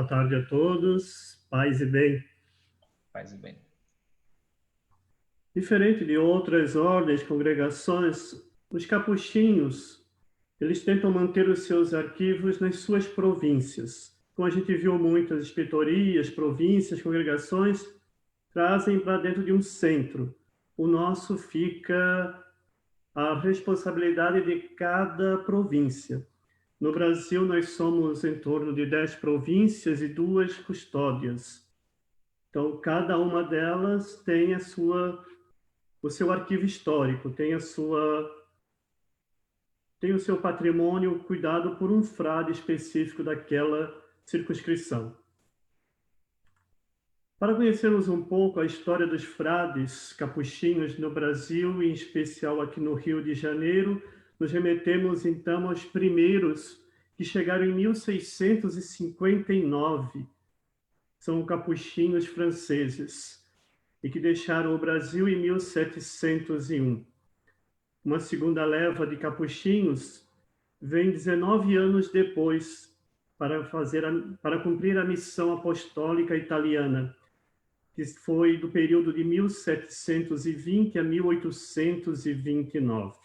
Boa tarde a todos, paz e bem. Paz e bem. Diferente de outras ordens, congregações, os capuchinhos, eles tentam manter os seus arquivos nas suas províncias. Como a gente viu, muitas inspetorias, províncias, congregações trazem para dentro de um centro. O nosso fica a responsabilidade de cada província. No Brasil, nós somos em torno de 10 províncias e 2 custódias. Então, cada uma delas tem o seu arquivo histórico, tem o seu patrimônio cuidado por um frade específico daquela circunscrição. Para conhecermos um pouco a história dos frades capuchinhos no Brasil, em especial aqui no Rio de Janeiro, nos remetemos então aos primeiros que chegaram em 1659. São capuchinhos franceses e que deixaram o Brasil em 1701. Uma segunda leva de capuchinhos vem 19 anos depois para cumprir a missão apostólica italiana, que foi do período de 1720 a 1829.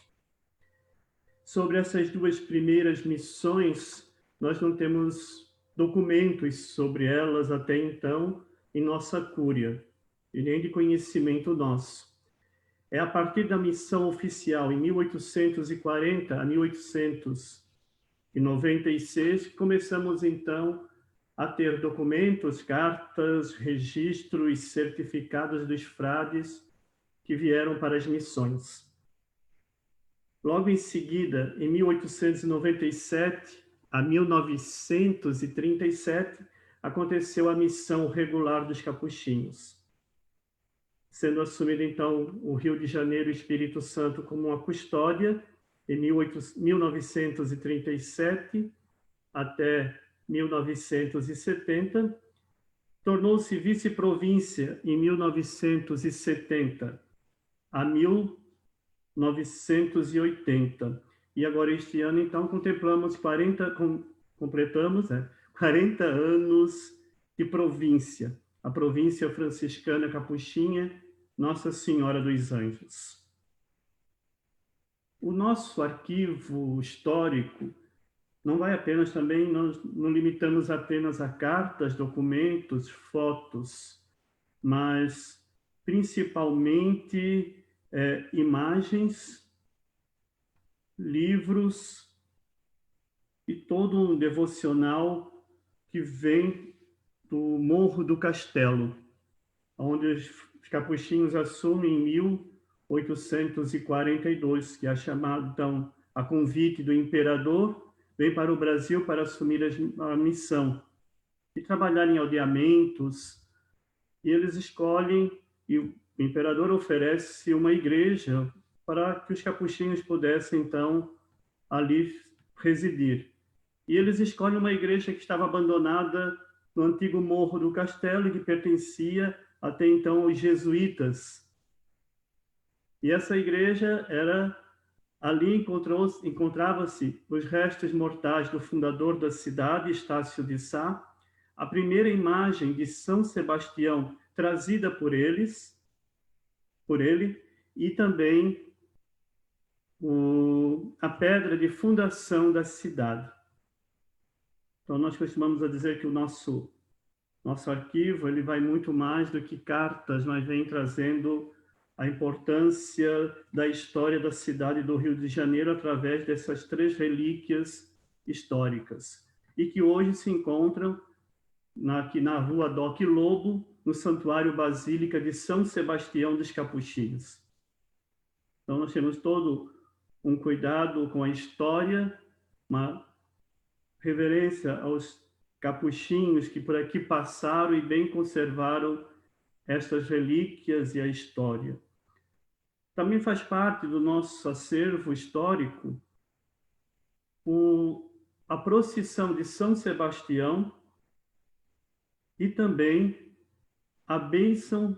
Sobre essas duas primeiras missões, nós não temos documentos sobre elas até então em nossa cúria, e nem de conhecimento nosso. É a partir da missão oficial, em 1840 a 1896, que começamos, então, a ter documentos, cartas, registros e certificados dos frades que vieram para as missões. Logo em seguida, em 1897 a 1937, aconteceu a missão regular dos capuchinhos, sendo assumido, então, o Rio de Janeiro e Espírito Santo como uma custódia em 1937 até 1970, tornou-se vice-província em 1970 a 1980. E agora, este ano, então, completamos 40 anos de província, a província franciscana capuchinha Nossa Senhora dos Anjos. O nosso arquivo histórico não vai apenas também, nós não limitamos apenas a cartas, documentos, fotos, mas principalmente imagens, livros e todo um devocional que vem do Morro do Castelo, onde os capuchinhos assumem em 1842, que é chamado, então, a convite do imperador, vem para o Brasil para assumir a missão e trabalhar em aldeamentos. E eles escolhem, e o imperador oferece uma igreja para que os capuchinhos pudessem, então, ali residir. E eles escolhem uma igreja que estava abandonada no antigo Morro do Castelo e que pertencia até então aos jesuítas. E essa igreja ali encontrava-se os restos mortais do fundador da cidade, Estácio de Sá, a primeira imagem de São Sebastião trazida por ele, e também a pedra de fundação da cidade. Então, nós costumamos dizer que o nosso arquivo ele vai muito mais do que cartas, mas vem trazendo a importância da história da cidade do Rio de Janeiro através dessas 3 relíquias históricas, e que hoje se encontram aqui na rua Doc Lobo, no Santuário Basílica de São Sebastião dos Capuchinhos. Então, nós temos todo um cuidado com a história, uma reverência aos capuchinhos que por aqui passaram e bem conservaram estas relíquias e a história. Também faz parte do nosso acervo histórico a procissão de São Sebastião e também a bênção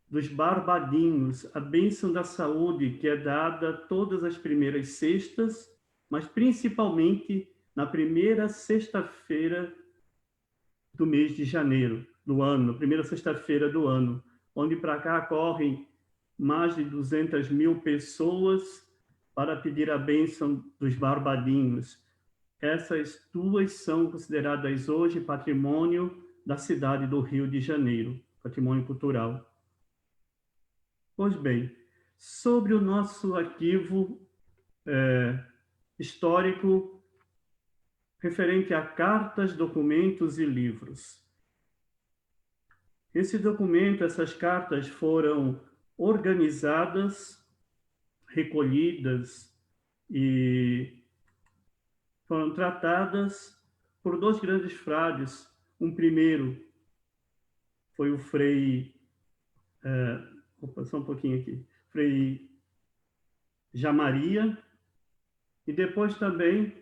dos barbadinhos, a bênção da saúde que é dada todas as primeiras sextas, mas principalmente na primeira sexta-feira do mês de janeiro do ano, primeira sexta-feira do ano, onde para cá correm mais de 200 mil pessoas para pedir a bênção dos barbadinhos. Essas duas são consideradas hoje patrimônio da cidade do Rio de Janeiro, patrimônio cultural. Pois bem, sobre o nosso arquivo histórico referente a cartas, documentos e livros. Esse documento, essas cartas foram organizadas, recolhidas e foram tratadas por dois grandes frades. Um primeiro foi o Frei... vou passar um pouquinho aqui. Frei Jamaria, e depois também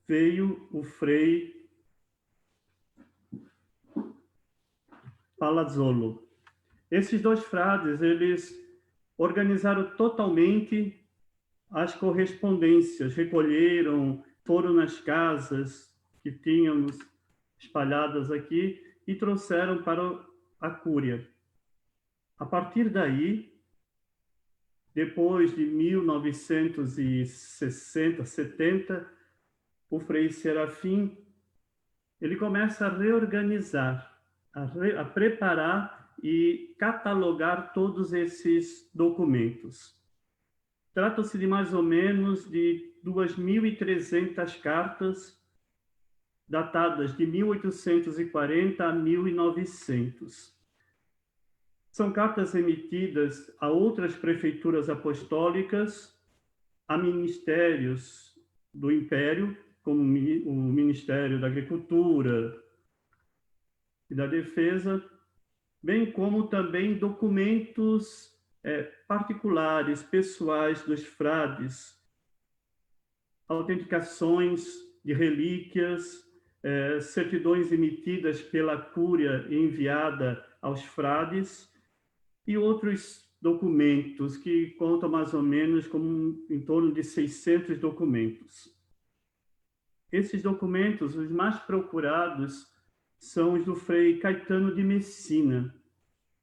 veio o Frei Palazzolo. Esses dois frades, eles organizaram totalmente as correspondências, recolheram, foram nas casas que tínhamos espalhadas aqui e trouxeram para a Cúria. A partir daí, depois de 1960, 70, o Frei Serafim, ele começa a reorganizar, a preparar e catalogar todos esses documentos. Trata-se de mais ou menos de 2.300 cartas, datadas de 1840 a 1900. São cartas emitidas a outras prefeituras apostólicas, a ministérios do Império, como o Ministério da Agricultura e da Defesa, bem como também documentos particulares, pessoais dos frades, autenticações de relíquias, certidões emitidas pela Cúria e enviada aos frades, e outros documentos que contam mais ou menos como em torno de 600 documentos. Esses documentos, os mais procurados, são os do Frei Caetano de Messina,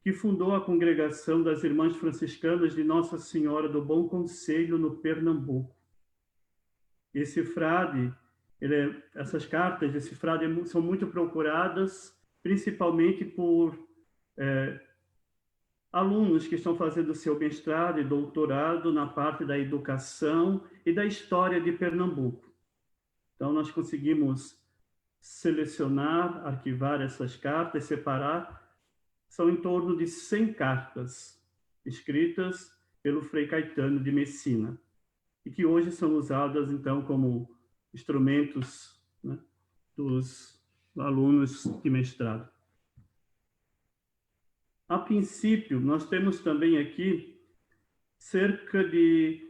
que fundou a congregação das Irmãs Franciscanas de Nossa Senhora do Bom Conselho, no Pernambuco. Esse frade, essas cartas desse frade são muito procuradas, principalmente por alunos que estão fazendo seu mestrado e doutorado na parte da educação e da história de Pernambuco. Então, nós conseguimos selecionar, arquivar essas cartas, separar. São em torno de 100 cartas escritas pelo Frei Caetano de Messina e que hoje são usadas, então, como instrumentos, né, dos alunos de mestrado. A princípio, nós temos também aqui cerca de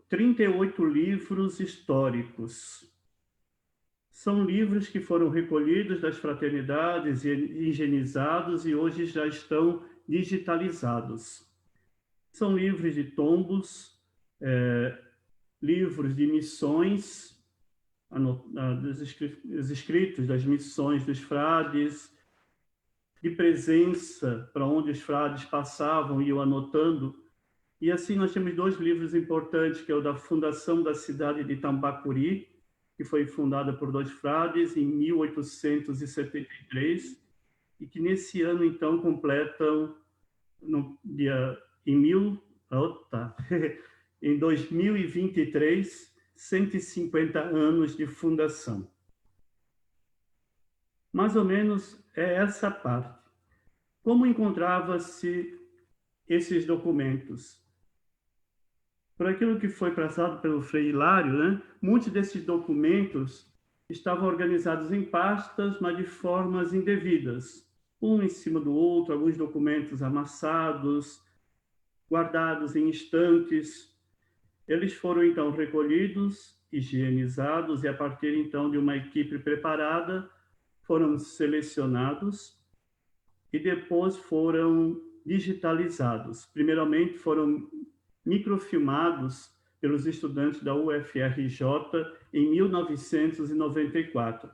38 livros históricos. São livros que foram recolhidos das fraternidades e higienizados e hoje já estão digitalizados. São livros de tombos, livros de missões, os escritos das missões dos frades, de presença para onde os frades passavam e iam anotando. E assim nós temos dois livros importantes, que é o da fundação da cidade de Tambacuri, que foi fundada por dois frades em 1873, e que nesse ano, então, completam, em 2023, 150 anos de fundação. Mais ou menos é essa parte. Como encontrava-se esses documentos? Por aquilo que foi passado pelo Frei Hilário, né? Muitos desses documentos estavam organizados em pastas, mas de formas indevidas, um em cima do outro, alguns documentos amassados, guardados em estantes. Eles foram, então, recolhidos, higienizados, e a partir, então, de uma equipe preparada, foram selecionados e depois foram digitalizados. Primeiramente, foram microfilmados pelos estudantes da UFRJ em 1994.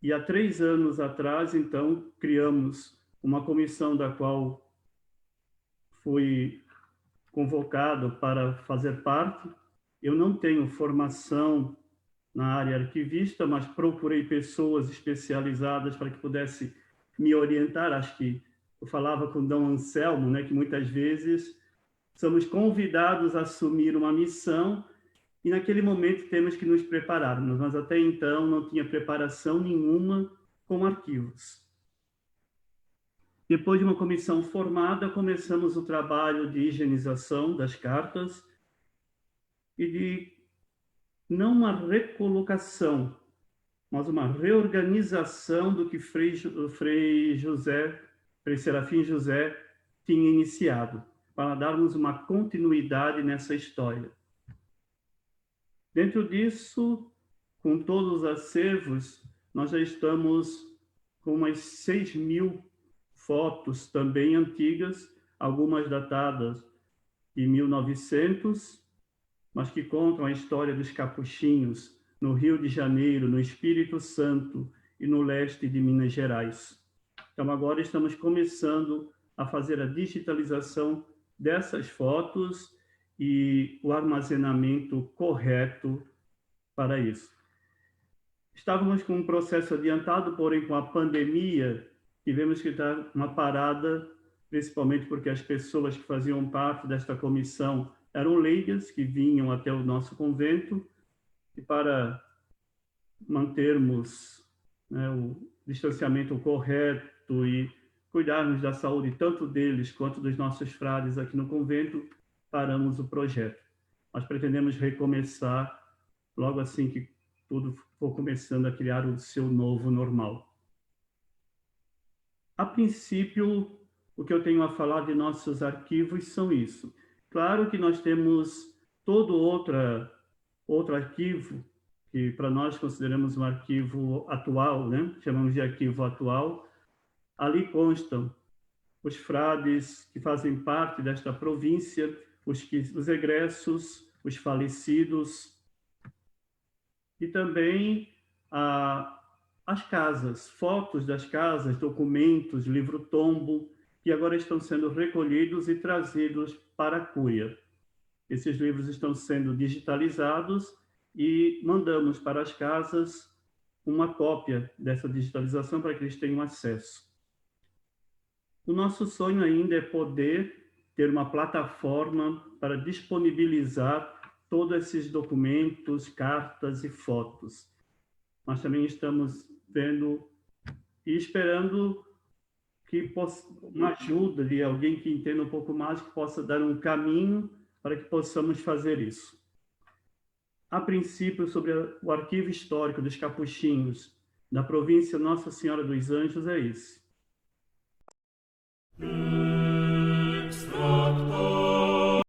E há 3 anos atrás, então, criamos uma comissão da qual fui convocado para fazer parte. Eu não tenho formação na área arquivista, mas procurei pessoas especializadas para que pudesse me orientar. Acho que eu falava com Dom Anselmo, né, que muitas vezes somos convidados a assumir uma missão e naquele momento temos que nos prepararmos, mas até então não tinha preparação nenhuma com arquivos. Depois de uma comissão formada, começamos o trabalho de higienização das cartas e de não uma recolocação, mas uma reorganização do que Frei Serafim José tinha iniciado, para darmos uma continuidade nessa história. Dentro disso, com todos os acervos, nós já estamos com umas 6.000 fotos também antigas, algumas datadas de 1900, mas que contam a história dos capuchinhos no Rio de Janeiro, no Espírito Santo e no leste de Minas Gerais. Então, agora estamos começando a fazer a digitalização dessas fotos e o armazenamento correto para isso. Estávamos com um processo adiantado, porém, com a pandemia, tivemos que dar uma parada, principalmente porque as pessoas que faziam parte desta comissão eram leigas, que vinham até o nosso convento, e para mantermos, né, o distanciamento correto e cuidarmos da saúde tanto deles quanto dos nossos frades aqui no convento, paramos o projeto. Nós pretendemos recomeçar logo assim que tudo for começando a criar o seu novo normal. A princípio, o que eu tenho a falar de nossos arquivos são isso. Claro que nós temos todo outro arquivo, que para nós consideramos um arquivo atual, né? Chamamos de arquivo atual. Ali constam os frades que fazem parte desta província, os egressos, os falecidos, e também as casas, fotos das casas, documentos, livro-tombo, que agora estão sendo recolhidos e trazidos para a Cúria. Esses livros estão sendo digitalizados e mandamos para as casas uma cópia dessa digitalização para que eles tenham acesso. O nosso sonho ainda é poder ter uma plataforma para disponibilizar todos esses documentos, cartas e fotos. Nós também estamos vendo e esperando que uma ajuda de alguém que entenda um pouco mais, que possa dar um caminho para que possamos fazer isso. A princípio, sobre o arquivo histórico dos capuchinhos da província Nossa Senhora dos Anjos, é isso. Extracta